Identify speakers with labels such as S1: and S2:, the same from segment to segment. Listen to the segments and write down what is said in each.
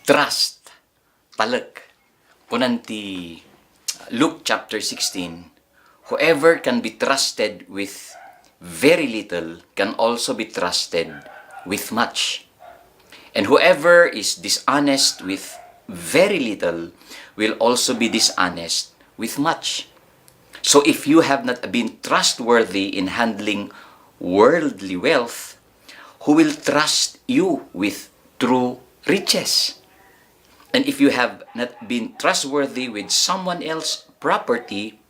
S1: trust, talek. Kunan ti Luke chapter 16, whoever can be trusted with very little can also be trusted with much. And whoever is dishonest with very little will also be dishonest with much. So if you have not been trustworthy in handling worldly wealth, who will trust you with true riches? And if you have not been trustworthy with someone else's property,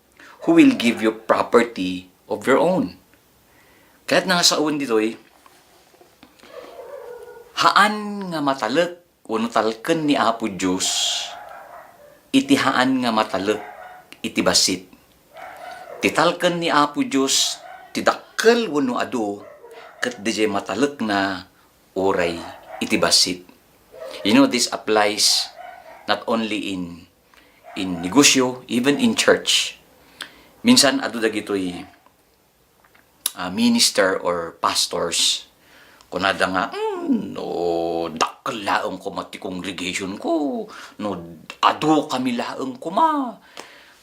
S1: who will give you property of your own? Kahit nga sa uwan dito haan nga matalek wano talken ni Apo Diyos, iti haan nga matalek iti basit. Titalken ni Apo Diyos, tidakkel wano ado, kat di matalek na oray iti basit. You know, this applies not only in negosyo, even in church. Minsan, ado dagitoy minister or pastors, kunada nga, no, dakkel laeng ko mati congregation ko, no, ado kami laeng ko ma.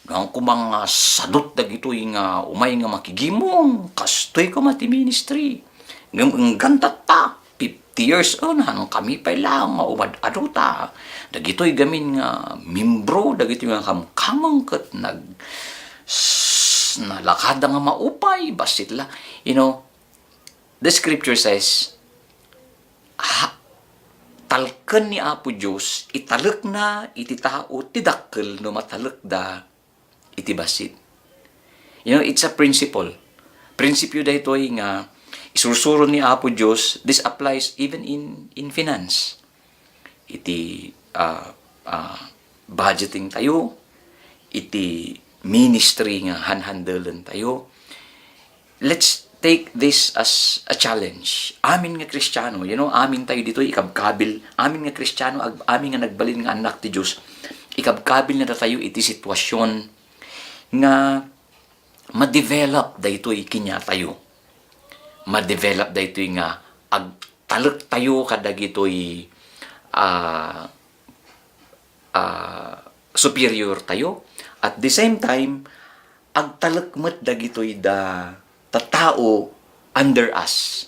S1: Gang ko mga sadot dagitoy nga umay nga makigimong, kastoy ko mati ministry. Ang gantat ta. 50 years on, hanong kami pa lang, umad-ado ta. Dagito'y gamin nga, membro, dagito'y nga kamkamang kat nalakada nga maupay, basit la. You know, the scripture says, talken ni Apo Diyos, italek na, iti tao, tidakkel, no matalek da, iti basit. You know, it's a principle. Prinsipyo da ito'y nga, isusuro ni Apo Diyos, this applies even in finance. Iti budgeting tayo, iti ministry nga hanhandelen tayo. Let's take this as a challenge. Amin nga Kristiyano, you know, amin tayo dito, ikabkabil, amin nga Kristiyano, amin nga nagbalin nga anak ti Diyos, ikabkabil na tayo iti sitwasyon nga ma-develop da ito ikinya tayo. Ma-develop da ito nga agtalek tayo kadagitoy superior tayo. At the same time, agtalek met dagitoy da tao under us.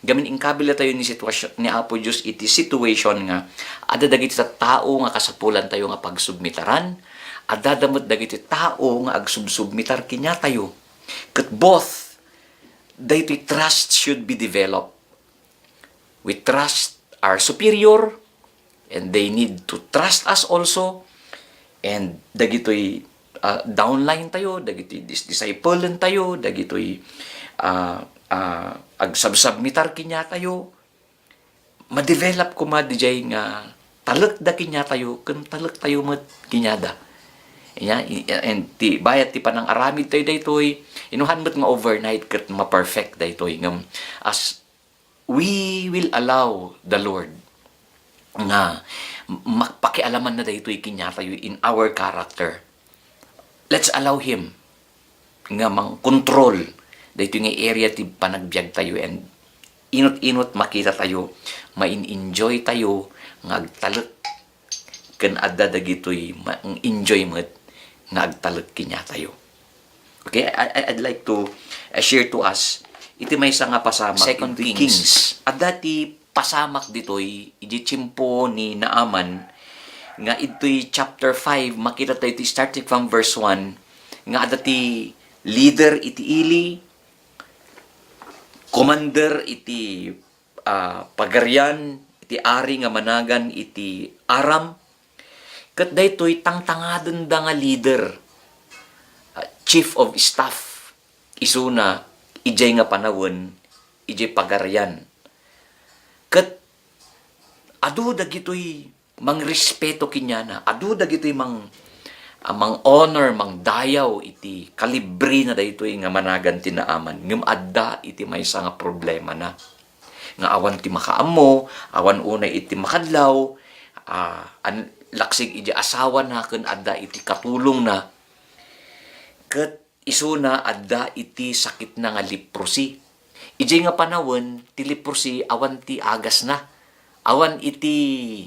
S1: Gamin ingkabil tayo ni sitwasyon ni Apo Diyos iti situation nga ada dagiti tao nga kasapulan tayo nga pagsubmitaran, ada damot dagiti tao nga agsubsubmitar kinya tayo. Ket both daytoy trust should be developed. We trust our superior, and they need to trust us also. And dagitoy downline tayo, dagitoy disciplean tayo, dagitoy agsubsubmitar kinya tayo. Ma-develop ko madijay nga talek da kinya tayo, ken talek tayo met kinyada. And bayat ti panang aramid tayo daytoy, inuhan mo't nga overnight kat ma-perfect daytoy ngam as we will allow the Lord nga magpakialaman na daytoy kinya tayo in our character. Let's allow Him nga mang control daytoy nga area ti panagbiag tayo, and inot-inot makita tayo, ma-enjoy tayo nga agtalek ken adda dagitoy enjoyment nga agtalek kinya tayo. Okay, I'd like to share to us iti may nga pasamak 2 Kings. Adda ti pasamak ditoy iti tiyempo ni Naaman nga ito'y chapter 5 makita tayo iti starting from verse 1 nga adda ti leader iti ili, commander iti pagaryan, iti ari nga managan iti Aram. Kat daytoy tangtangaden da nga leader, chief of staff, isuna, ijay nga panawon, ijay pagaryan. Kat adu dagitoy mang respeto kinyana, adu dagitoy mang honor, mang dayaw iti kalibri na daytoy nga managan ti Naaman. Ngem adda iti maysa nga problema na. Nga awan ti makaammo, awan unay iti makadlaw, laksig iti asawa na ken adda iti katulong na. Ket isuna adda iti sakit na nga leprosy. Ijay nga panawon ti leprosy awan ti agas na. Awan iti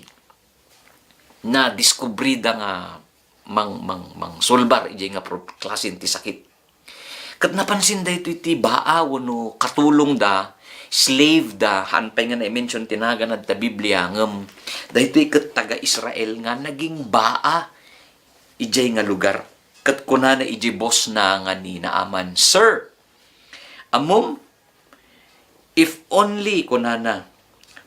S1: na diskubrida nga mang sulbar ijay nga klasen ti sakit. Kat napansin da ito iti baa wano katulong da, slave da, hanpay nga na-mention tinaganad ta Biblia ngem da ito kat taga-Israel nga naging baa ijay nga lugar. Kat kunana ijay boss na nga ni Naaman, "Sir, amom, if only kunana,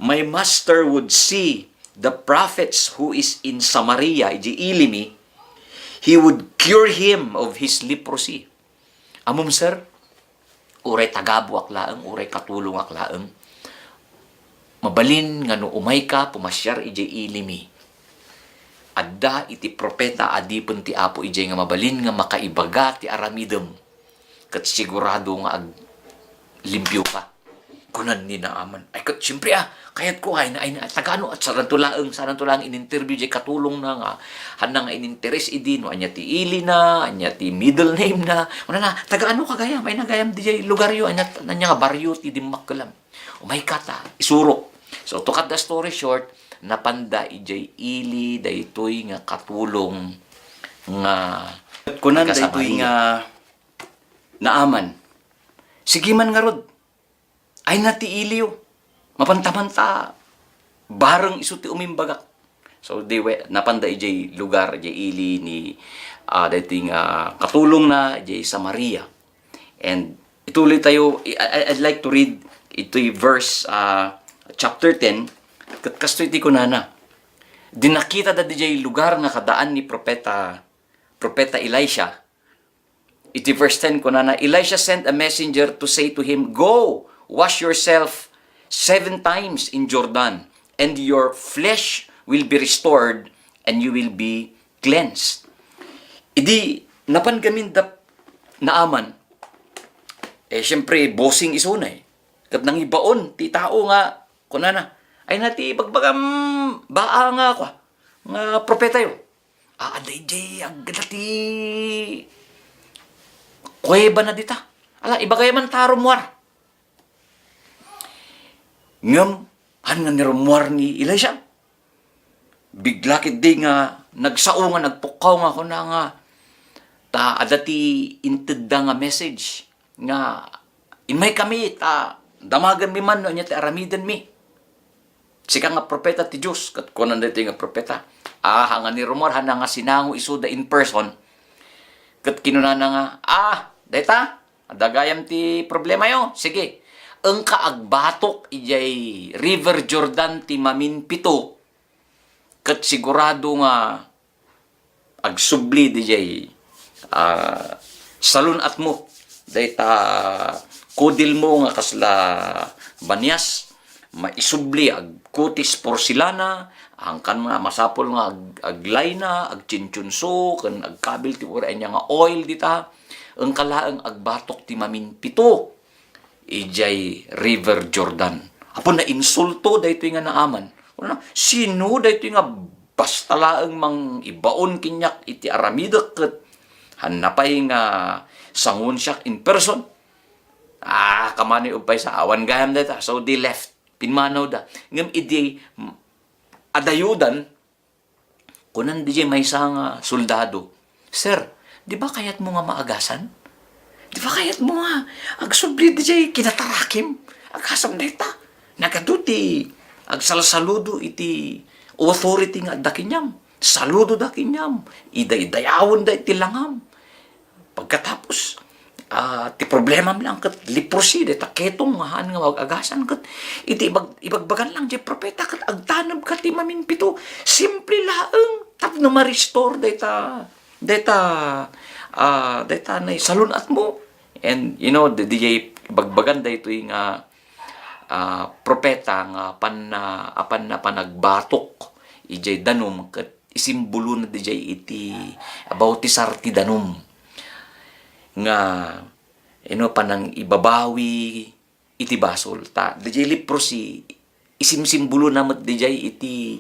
S1: my master would see the prophets who is in Samaria, ijay ilimi, he would cure him of his leprosy." Amom, sir, uray tagabo aklaang, uray katulong aklaang, mabalin nga no umay ka, pumasyar ijay ilimi. Adda iti propeta adipon ti Apo ijay nga mabalin nga makaibaga ti aramidem. Kat sigurado nga ag limpyo ka. Kunan ni Naaman. Ay kat siyempre kayat ko ay tagano at sarantulaang in-interview jay katulong na nga hanang nga in-interest idi no anya ti ili na, anya ti middle name na. Una na tagaano kagayam ay nagayam di jay lugar yo anya nga baryo ti Dimmakkelam. Umay kata isurok. So to cut the story short, napanda ijay ili daytoy nga katulong nga
S2: kunan daytoy nga Naaman. Sige man nga rod. Ay natiiliw. Mapanta-manta. Bareng isu ti umimbagak. So, napanda ijay lugar, ijay ili ni dating katulong na ijay Samaria. And ituloy tayo, I'd like to read ito'y verse chapter 10. Kasto iti ko na. Dinakita da ijay lugar nga kadaan ni propeta Elisha. Iti verse 10 ko na, Elisha sent a messenger to say to him, "Go, wash yourself 7 times in Jordan, and your flesh will be restored, and you will be cleansed." Idi, napan gamin da Naaman. Siyempre, bossing isunay. Kat nang ibaon, ti tao nga, kunana, ay nati bagbagam, baa nga ako, nga propeta yo. Aday jay, agdati, kuweba na dita. Ala, iba kaya man tarumwar. Ngam, nga nirumuar ni Elisha. Bigla di nga, nagsao nga, nagpukaw nga ko na nga, adati intedda nga message, nga, inmay kami, damagan mi man, niya ti aramidan mi. Sika nga propeta ti Diyos, kat kunan dito nga propeta. Nga nirumuar, nga sinango isuda in person, kat kinunana nga, deta, adagayam ti problema yo, sige, ang kaagbatok ijay River Jordan ti maminpito kat sigurado nga agsubli dijay salun at mo dayta kudil mo nga kasla banyas maisubli ag kutis porcelana angkan nga masapol nga aglay na agchinchunso kan agkabil ti ura nya nga oil dita ang kalaang agbatok ti maminpito ijay River Jordan. Apo na insulto daytoy nga Naaman. Sino daytoy nga basta laeng mang ibaon kinyak iti aramida ket hanapay nga sangun siya in person. Kamani upay sa awan gayam data. So they left. Pinmanaw da. Ngem idi adayudan kunan DJ may nga soldado. "Sir, di ba kayat mo nga maagasan? Di ba kayat mo nga, agsubli di jay kinatarakim, agasam deta, nagaduti, agsalsaludo iti authority nga dakinyam, saludo dakinyam, iday-idayawon da iti langam. Pagkatapos, ti problema lang kat leprosy, deta ketong mahaan nga wag-agasan kat, iti ibagbagan lang jay propeta kat agtanab kat ti maminpito, simple laeng, tapno ma-restore deta na salunat mo. And you know, the DJ bagbagan da ito yung propeta nga apan na panagbatok ijay danum kat isimbolo na DJ iti about ti sarti danum nga panang ibabawi iti basol ta DJ leprosy isimsimbolo namat DJ iti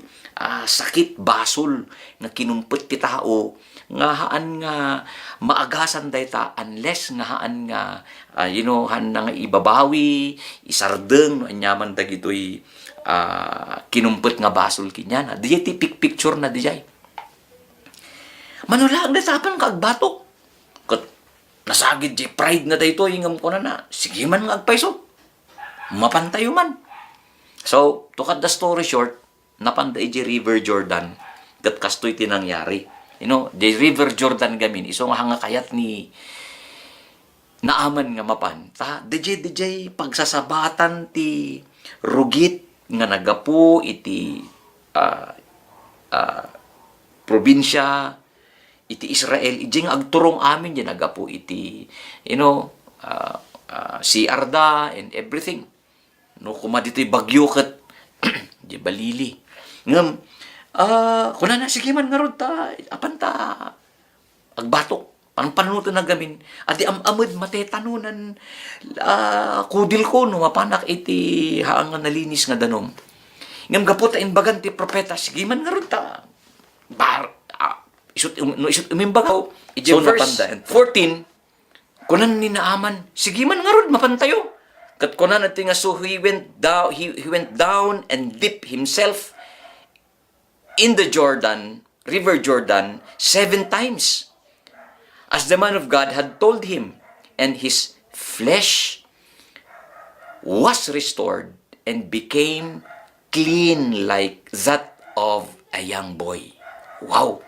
S2: sakit basol nga kinumpet ti tao nga haan nga maagasan dayta unless nga haan nga han nga ibabawi isardeng no anyaman dagitoy kinumpet nga basol kinyan. Dijay ti picture na dijay. Manulag na tapan ka agbatok. Kat nasagid di pride na dayto ingam ko na. Sige man nga agpaiso. Mapantayo man. So, to cut the story short, napanday di River Jordan kat kastoy tinangyari. You know, the River Jordan gamin iso nga hanga kayat ni naaman nga mapan. Ta DJ pagsasabatan ti rugit nga nagapu iti probinsya iti Israel ijing agturong amin di nagapu iti si Arda and everything. No kuma dito'y bagyo ket di balili. Ngem kuna na sige man nga rod ta apan ta agbatok panuto na gamin at di amamad matetanunan kudil ko no mapanak iti haang nga nalinis nga danom ngam gapota imbagan ti propeta sige man nga rod ta isut umimbagaw iti
S1: So,
S2: verse
S1: napanda,
S2: 14 kunan ni naaman sige man nga rod mapantayo kat kunan ati nga so he went down and dipped himself in the River Jordan 7 times as the man of God had told him, and his flesh was restored and became clean like that of a young boy. Wow!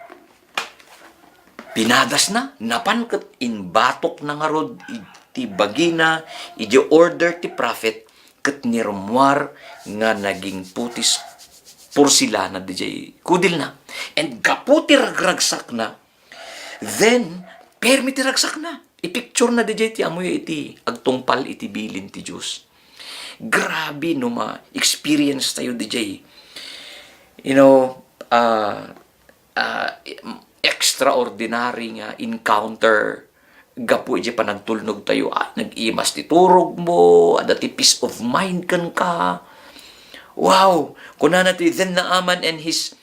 S2: Pinadas na, napankat in batok na nga rod, iti bagina, iti order ti prophet, kat nirumwar nga naging putis porsilana DJ kudil na. And kaputi ragragsak na, then permi ti ragsak na. I-picture na DJ ti amoy iti agtungpal iti bilin ti Diyos. Grabe no ma-experience tayo DJ. You know, extraordinary nga encounter gapu iti panagtulnog tayo. Nag-imas ti turog mo, adati peace of mind kan ka. Wow! Kuna natin, then Naaman and his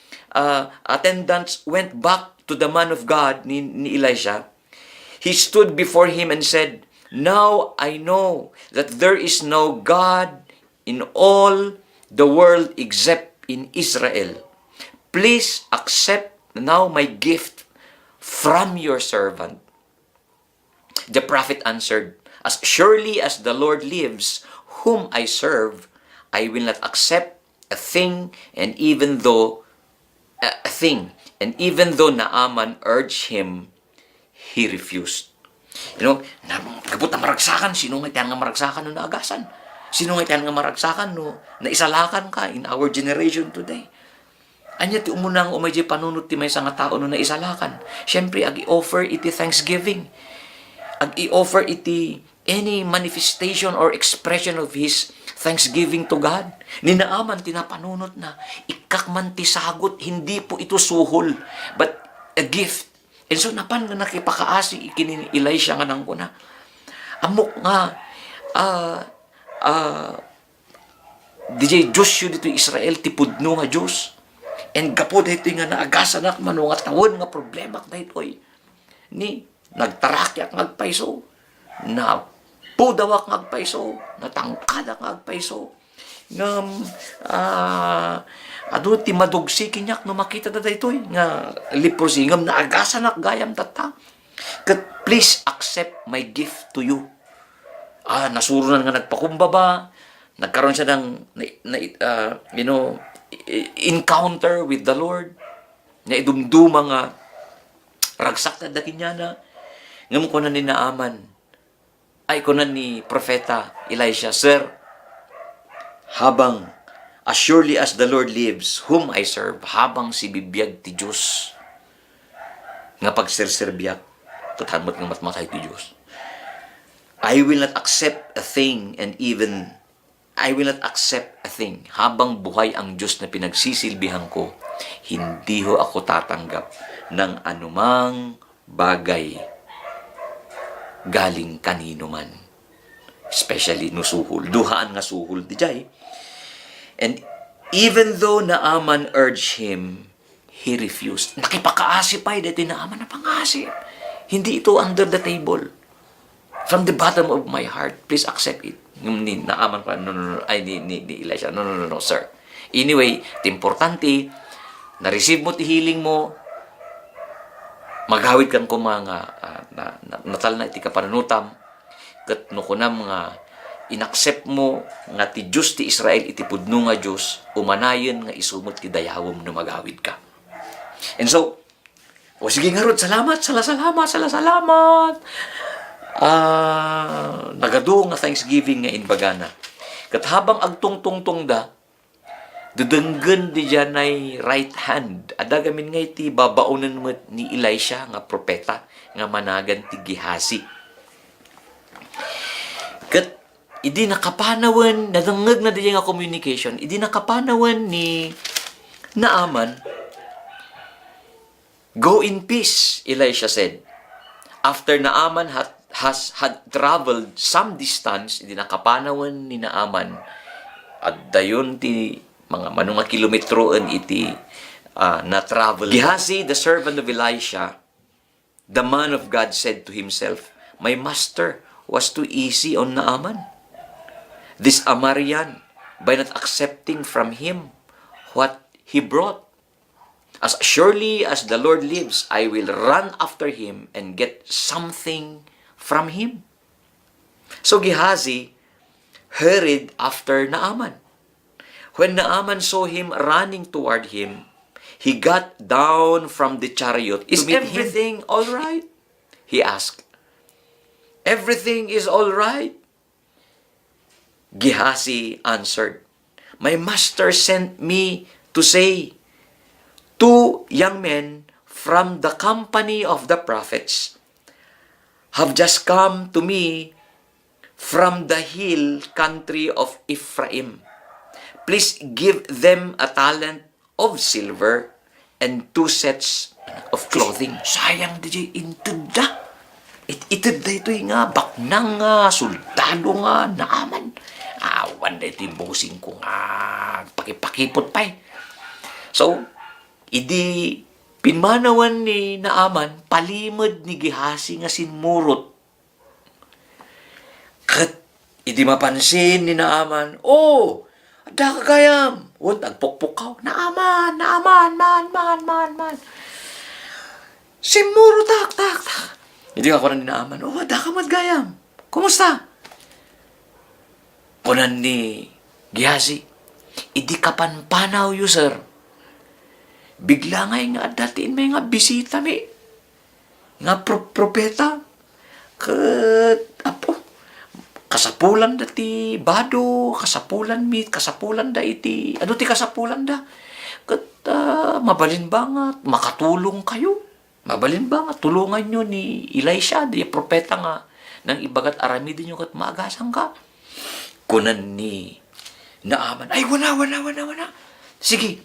S2: attendants went back to the man of God ni Elisha. He stood before him and said, "Now I know that there is no God in all the world except in Israel. Please accept now my gift from your servant." The prophet answered, "As surely as the Lord lives, whom I serve, I will not accept a thing, and even though Naaman urged him, he refused." You know, kabut na maragsakan, sino nga itiyan nga maragsakan no naagasan? Sino nga itiyan nga maragsakan no naisalakan ka in our generation today? Anya ti umunang umayjay panunot ti may nga tao no naisalakan. Siyempre, ag-i-offer iti thanksgiving. Ag-i-offer iti any manifestation or expression of his thanksgiving to God. Ni Naaman tinapanunot na ikakman ti sagot, hindi po ito suhol, but a gift. And so, napan nga nakipakaasi ikinin Elisha nga nang kuna. Amok nga, DJ Diyos yun dito Israel, tipudno nga Diyos. And gapo dito nga naagasan ak mano nga tawon nga problema dito ni nagtarakyak nga agpaiso, na pudawak nga agpaiso, natangkadak nga agpaiso, ngam ti madugsi kinyak no makita da daytoy nga leprosy ngam naagasan ak gayam tata. Kat please accept my gift to you. Nasurunan nga nagpakumbaba, nagkaroon siya ng encounter with the Lord, na idumduma nga ragsak na dakin niya na ngam ko na ni Naaman ay ko na ni Propeta Elisha, "Sir, habang as surely as the Lord lives, whom I serve," habang si bibiyag ti Diyos nga pagserserbiyak katanmat nga matmatay ti Diyos, I will not accept a thing, and even I will not accept a thing. Habang buhay ang Diyos na pinagsisilbihan ko, hindi ho ako tatanggap ng anumang bagay galing kanino man. Especially no suhol. Duhaan nga suhol di jay. And even though Naaman urged him, he refused. Nakipakaasi pa dito Naaman na pangasi. Hindi ito under the table. From the bottom of my heart, please accept it. Ni Naaman pa, no. Ay, ni Elisha, no, sir. Anyway, importante, na-receive mo ti healing mo, Maghawid kan ko mga natal na iti kapanunutam ket no kunam nga inaccept mo nga ti Diyos ti Israel iti pudno nga Diyos umanayon nga isumot ti dayawom no maghawid ka. And so, o sige nga rod, salamat. Nagado nga Thanksgiving nga inbagana. Kat habang agtungtungtong da, dudenggen di janay right hand. Adagamin nga iti babaunan mo ni Elisha nga propeta nga managan ti Gihasi. Kat idi nakapanawan, nadangag na di nga communication, idi nakapanawan ni Naaman, "Go in peace," Elisha said. After Naaman had traveled some distance, hindi nakapanawan ni Naaman at dayon ti mga manunga kilometroen iti na travel. Gehazi, the servant of Elisha, the man of God, said to himself, "My master was too easy on Naaman. This Amarian, by not accepting from him what he brought. As surely as the Lord lives, I will run after him and get something from him." So Gehazi hurried after Naaman. When Naaman saw him running toward him, he got down from the chariot. "Is everything all right?" he asked. "Everything is all right," Gehazi answered. "My master sent me to say, 2 young men from the company of the prophets have just come to me from the hill country of Ephraim. Please give them a talent of silver and 2 sets of clothing." Sayang DJ intud da. Itud da ito nga baknang nga soldado nga Naaman. Awan da ito yung bosing ko nga pakipakipot pa eh. So, idi pinmanawan ni Naaman, palimod ni Gehazi nga sinmurot. Kat idi mapansin ni Naaman, "Oh, ada kagayam." O, nagpukpukaw, "Naaman, man. Sinmurot, tak. Idi ako na ni Naaman, "Oh, ada ka gayam. Kumusta?" Kunan ni Gehazi, "Idi kapanpanaw yu, sir. Bigla nga datiin may nga bisita mi. Nga propeta. Kasapulan da ti bado, kasapulan da iti, ano ti kasapulan da? Mabalin ba nga, makatulong kayo? Mabalin ba nga, tulungan nyo ni Elisha, di propeta nga, nang ibagat aramidin nyo kat maagasang ka." Kunan ni Naaman, "Ay, wala. Sige,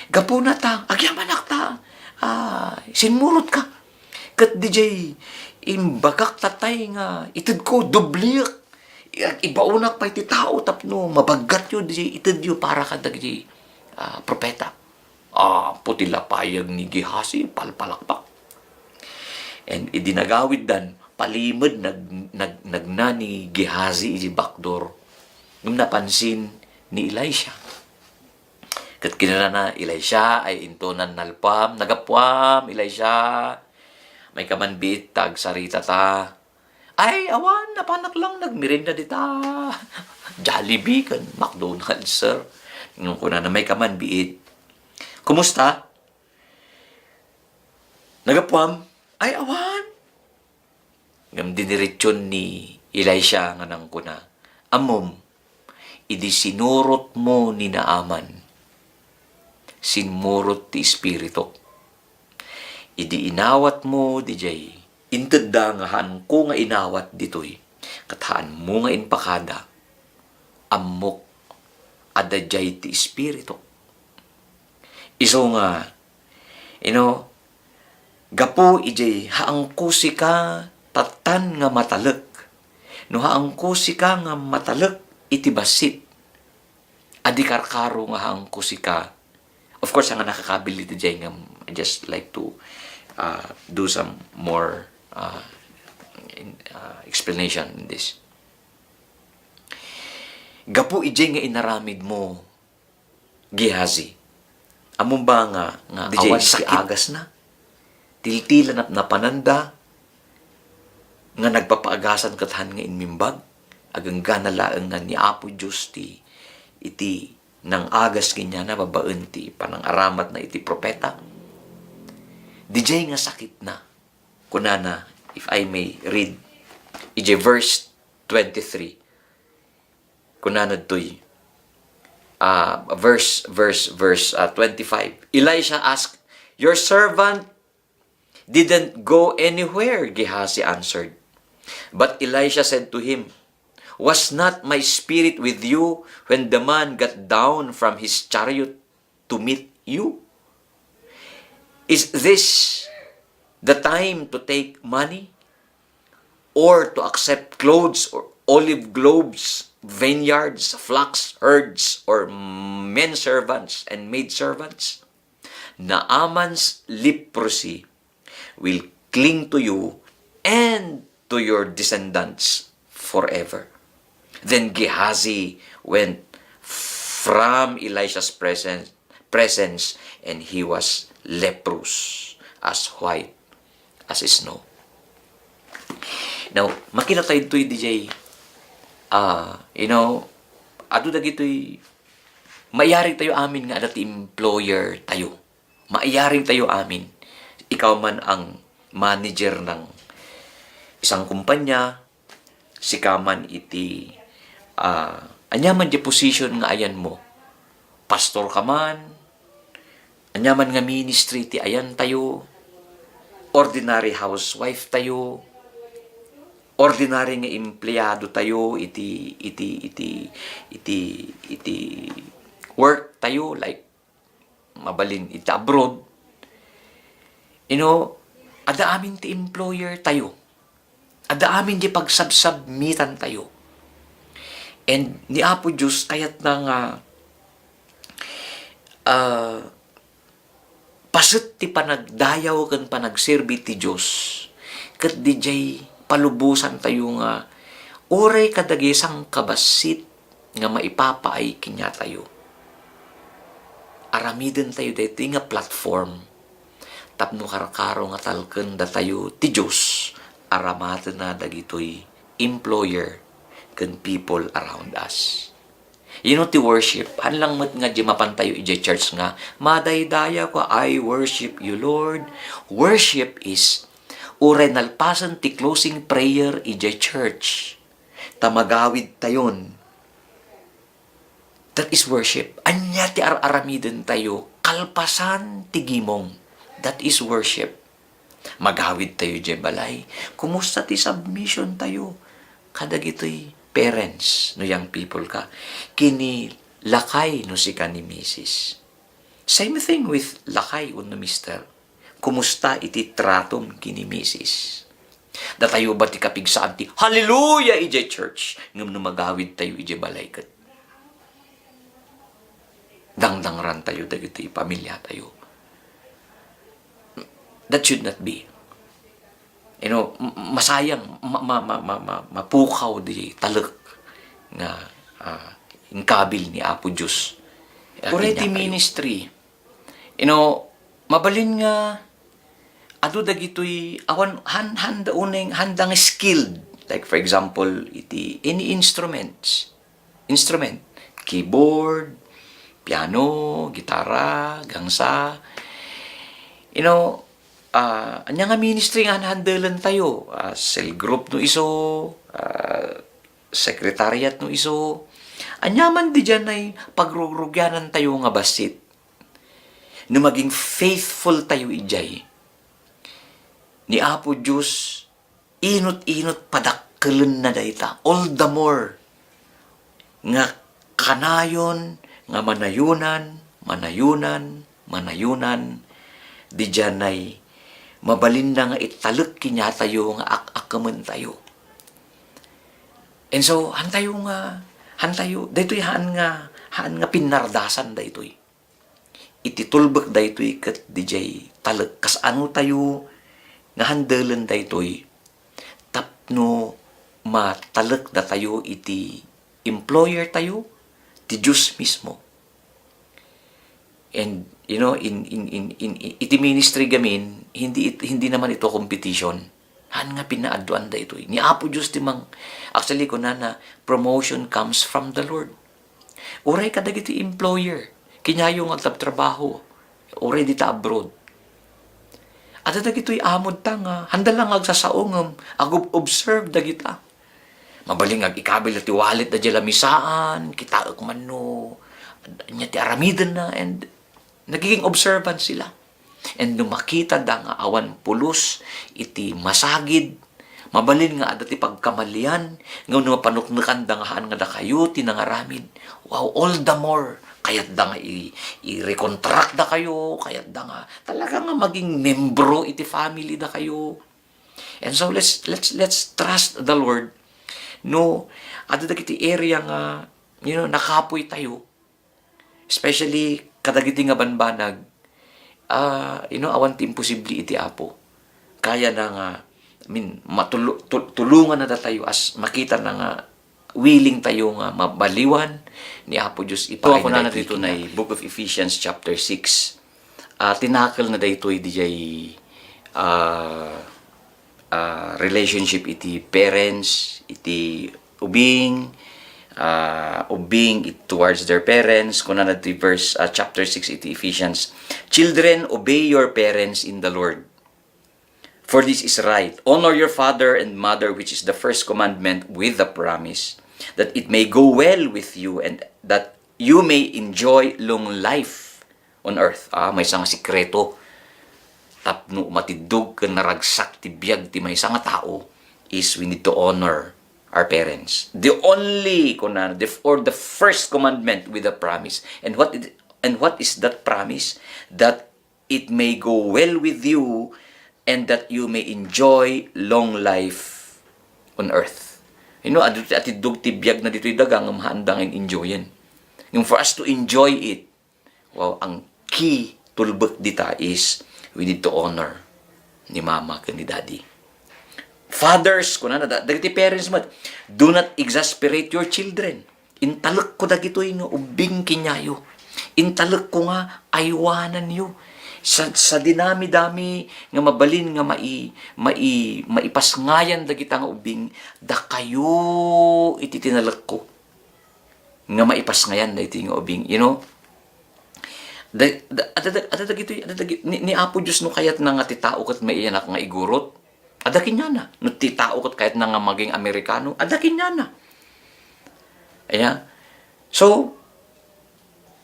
S2: gapo na ta, agyaman ta. Sinmurot ka. Kat DJ, imbagak tatay nga, itud ko, dubliak. Ibaunak pa iti tao, tapno, mabagat yun, DJ, itud yun para ka DJ, propeta." Putila payag ni Gehazi, palpalakpak. And idinagawid dan, palimod nagna ni Gehazi iti bakdor. Nung napansin ni Elisha. Kat kinala na Elisha ay intonan nalpam, nagapwam, Elisha. May kamanbit, tag sarita ta. "Ay, awan, napanak lang, nagmirinda dita." Jollibee kan, McDonald's, sir. Nung kuna na may kamanbit. "Kumusta?" Nagapwam, "Ay, awan." Ngam diniritsyon ni Elisha nga nang kuna, "Amom, idi sinurot mo ni Naaman, sinmurot ti espiritu. Idi inawat mo, DJ, inted da nga haan ko nga inawat ditoy, kathaan mo nga inpakada, amok adajay ti espiritu." Iso nga, gapo ijay, haangkusi ka, tatan nga matalek. No haangkusi ka nga matalek, iti basit. Adi karkaro nga haangkusi ka. Of course, ang nakakabili iti jay nga, I just like to do some more explanation in this. Gapo ijay nga inaramid mo, Gehazi. Among ba nga DJ, awan ti agas na.
S1: tiltila na pananda, nga nagpapaagasan kathan nga inmimbag, agang ganalaang nga ni Apo Diyos iti nang agas kanya na babaen ti panang aramat na iti propeta. Dijay nga sakit na. Kunana, if I may read, iti verse 23. Kunana to'y, verse 25. Elisha asked, "Your servant didn't go anywhere," Gehazi answered. But Elisha said to him, "Was not my spirit with you when the man got down from his chariot to meet you? Is this the time to take money or to accept clothes or olive groves, vineyards, flocks, herds, or men servants and maid servants? Naaman's leprosy will cling to you and to your descendants forever." Then Gehazi went from Elisha's presence, and he was leprous, as white as snow. Now, makita tayo ito'y DJ, ado dagito'y, maiyaring tayo amin nga dati employer tayo. Maiyaring tayo amin. Ikaw man ang manager ng isang kumpanya, si kaman iti, anyaman di position nga ayan mo. Pastor ka man, anyaman nga ministry ti ayan tayo, ordinary housewife tayo, ordinary nga empleyado tayo, iti work tayo, like mabalin iti abroad. Ada amin ti employer tayo. Ada amin di pagsabsabmitan tayo. And ni Apo Diyos kayat na nga pasut ti panagdayaw kan panagserbi ti Diyos. Kat di jay palubusan tayo nga oray kadagisang kabasit nga maipapaay kinya tayo. Aramiden tayo dito nga platform. Tapno karakaro nga talken da tayo ti Diyos. Aramatan na dagitoy employer kan people around us. Ti worship. Hanlang mat nga di mapantayo iti church nga, madaydaya ko, I worship you, Lord. Worship is uray nalpasan ti closing prayer iti church. Tamagawid tayon. That is worship. Anya ti aramiden tayo, kalpasan ti gimong. That is worship. Magawid tayo di balay. Kumusta ti submission tayo? Kadag ito'y parents, no young people ka. Kini lakay no si ka ni Mrs. Same thing with lakay no mister. Kumusta iti tratom kini Mrs. Datayo ba ti kapigsaan ti hallelujah ije church. Ngam no magawid tayo ije balay kat. Dangdangran tayo dagiti pamilya tayo. That should not be. Masayang, mapukaw di talak nga inkabil ni Apo Diyos. Already ministry. Mabalin nga, ado dagitoy awan handang skilled. Like for example, any instrument, keyboard, piano, gitara, gangsa. Anya nga ministry nga handalan tayo. Cell group no iso, secretariat no iso. Anya man di dyan ay pagrurugyanan tayo nga basit. No maging faithful tayo ijay. Ni Apo Diyos, inot-inot padakkelan na dayta. All the more nga kanayon, nga manayunan, di dyan ay mabalin na nga italek kinya tayo nga akaman tayo. And so, hantayo, daytoy haan nga pinardasan daytoy. Ititulbek daytoy kat dijay talek. Kas ano tayo nga handalan daytoy, tapno matalek da tayo iti employer tayo, ti Diyos mismo. And iti ministry gamin, hindi naman ito competition. Han nga pinaadwan da ito. Ni Apo Diyos timang, actually ko na promotion comes from the Lord. Uray ka dagiti employer, kinyayo nga trabaho, uray dita abroad. At dagito'y amod ta nga, handa lang agsasaongam, observe dagita. Mabaling ikabil at iwalit na dyan lamisaan, kita kumano, niya ti aramidan na, and nagiging observant sila. And nung makita da nga awan pulos, iti masagid, mabalin nga adati pagkamalian, nga nung panuknukan da nga haan nga da kayo, tinangaramid. Wow, all the more, kayat da nga i-recontract da kayo, kayat da nga talaga nga maging membro iti family da kayo. And so let's trust the Lord. No, adto iti area nga nakapoy tayo. Especially kadagiti nga banbanag, awan ti imposible iti Apo. Kaya na nga, tulungan na tayo as makita na nga willing tayo nga mabaliwan ni Apo Diyos. Ito ako na dito na Book of Ephesians chapter 6. Tinakal na dito DJ relationship iti parents, iti ubing it towards their parents. Kuna na iti verse chapter 6 iti Ephesians. Children, obey your parents in the Lord, for this is right. Honor your father and mother, which is the first commandment, with the promise that it may go well with you and that you may enjoy long life on earth. May isang sikreto. Tapno matidog ka naragsak ti biyag ti may isang tao is we need to honor our parents. The only or the first commandment with a promise. And what is that promise? That it may go well with you and that you may enjoy long life on earth. Atidog ti biyag na dito'y dagang mahandang enjoyin. Yung for us to enjoy it, wow, ang key tulbot dita is we need to honor ni mama ken ni daddy. Fathers, dagiti parents mat, do not exasperate your children. Intalek ko dagitoy nga ubing kinyayo. Intalek ko nga aywanan yo. Sa dinami-dami nga mabalin nga maipasngayan dagita nga ubing, da kayo iti tinalek ko. Nga maipasngayan da iti nga ubing. Ni Apo Diyos no kayat na nga ti tao kat maiyanak nga igurot, adakin niya na. No ti tao kat kayat na nga maging Amerikano, adakin niya na. Ayan. So,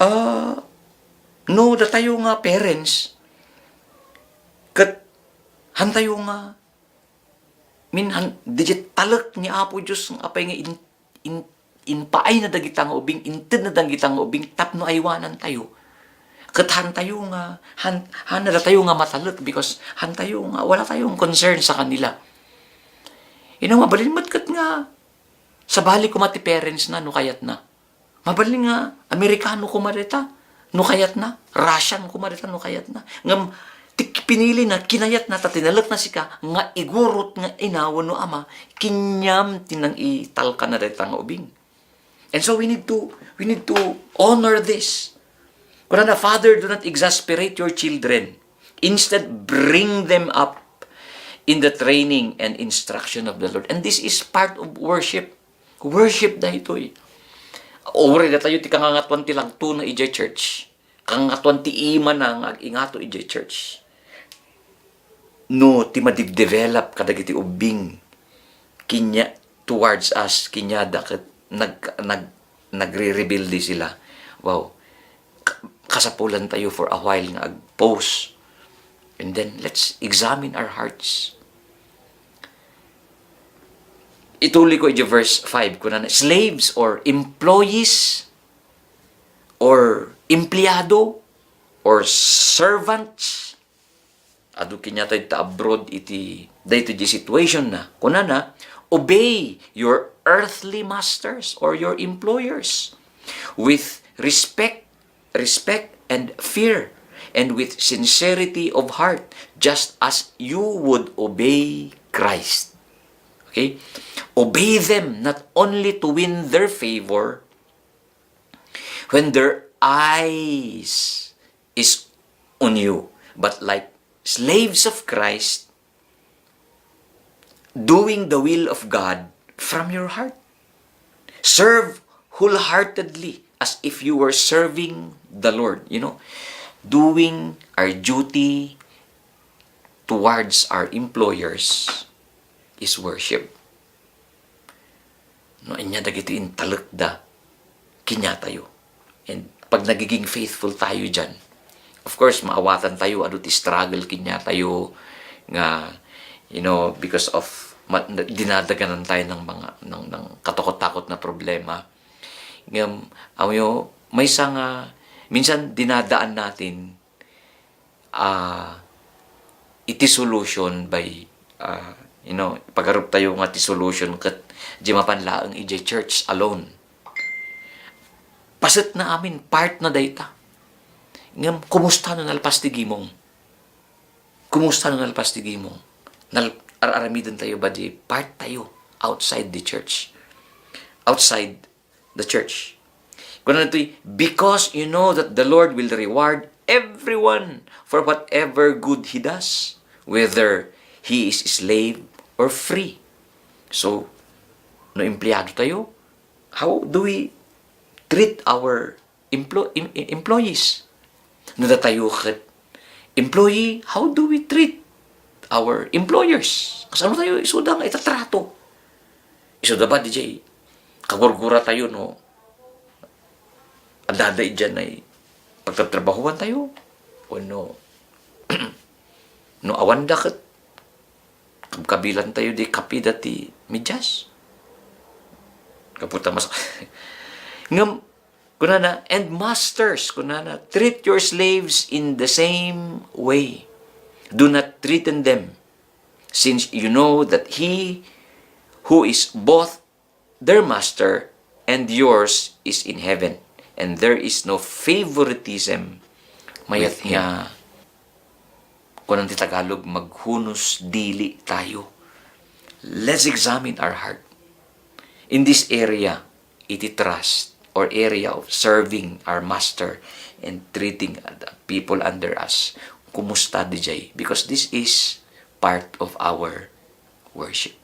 S1: da tayo nga parents, kat hantayo nga, digit talak ni Apo Diyos nga apay nga inpaay na dagita nga ubing, inted na dagita nga ubing, tapno aywanan tayo. Kat hantayo nga, hana tayo nga matalak because hantayo nga, wala tayong concern sa kanila. Mabalin mat kat nga, sa bali ko mati parents na, no kayat na. Mabalin nga, Amerikano ko marita, no kayat na. Russian ko marita, no kayat na. Nga, pinili na, kinayat na, tatinalak na sika, nga igurot nga inawan no ama, kinyam tinang italka na rita nga ubing. And so we need to honor this. Kuna Father, do not exasperate your children. Instead, bring them up in the training and instruction of the Lord. And this is part of worship. Worship na ito eh. Ore na tayo ti kangangatuan ti langto na ijay church. Kangangatuan ti ima na nga ingato ijay church. No, ti madib-develop kadagiti ubing kinya towards us, kinya dakat nagre-rebuild sila. Wow. Kasapulan tayo for a while nga ag-pause. And then, let's examine our hearts. Ituloy ko yung verse 5. Slaves or employees or empleyado or servants. Adu kinya tayo abroad iti dayto di situation na. Obey your earthly masters or your employers with respect and fear, and with sincerity of heart, just as you would obey Christ. Okay? Obey them not only to win their favor when their eyes
S2: is on you. But like slaves of Christ, doing the will of God from your heart. Serve wholeheartedly as if you were serving the Lord. Doing our duty towards our employers is worship. No, inya dagiti intalagda kinyatayo. And pag nagiging faithful tayo dyan, of course, maawatan tayo, ano ti struggle kinyatayo nga, because of dinadaganan tayo ng mga ng katakot-takot na problema. Ngam, may nga minsan dinadaan natin iti solution by pagarup tayo nga ti solution kat di mapanlaang iti church alone. Pasit na amin part na dayta. Ngam kumusta no nalpas ti gimong? Kumusta no nalpas ti gimong? Aramidan tayo ba di part tayo outside the church? Outside the church. Kuna nito'y, because you know that the Lord will reward everyone for whatever good he does, whether he is slave or free. So, no empleyado tayo, how do we treat our employees? No da tayo kat employee, how do we treat our employers? Kasi ano tayo isudang itatrato? Isuda ba, DJ? Kagurgura tayo, no? Ang daday dyan ay pagtatrabahuan tayo. O no? No, awan dakat. Kabilan tayo di kapi dati medyas. Kaputa mas... Ngam, kunana, and masters, kunana, treat your slaves in the same way. Do not threaten them, since you know that he who is both their master and yours is in heaven, and there is no favoritism mayat nga kunang ti Tagalog maghunos dili tayo. Let's examine our heart in this area, iti trust or area of serving our master and treating the people under us. Kumusta, DJ? Because this is part of our worship.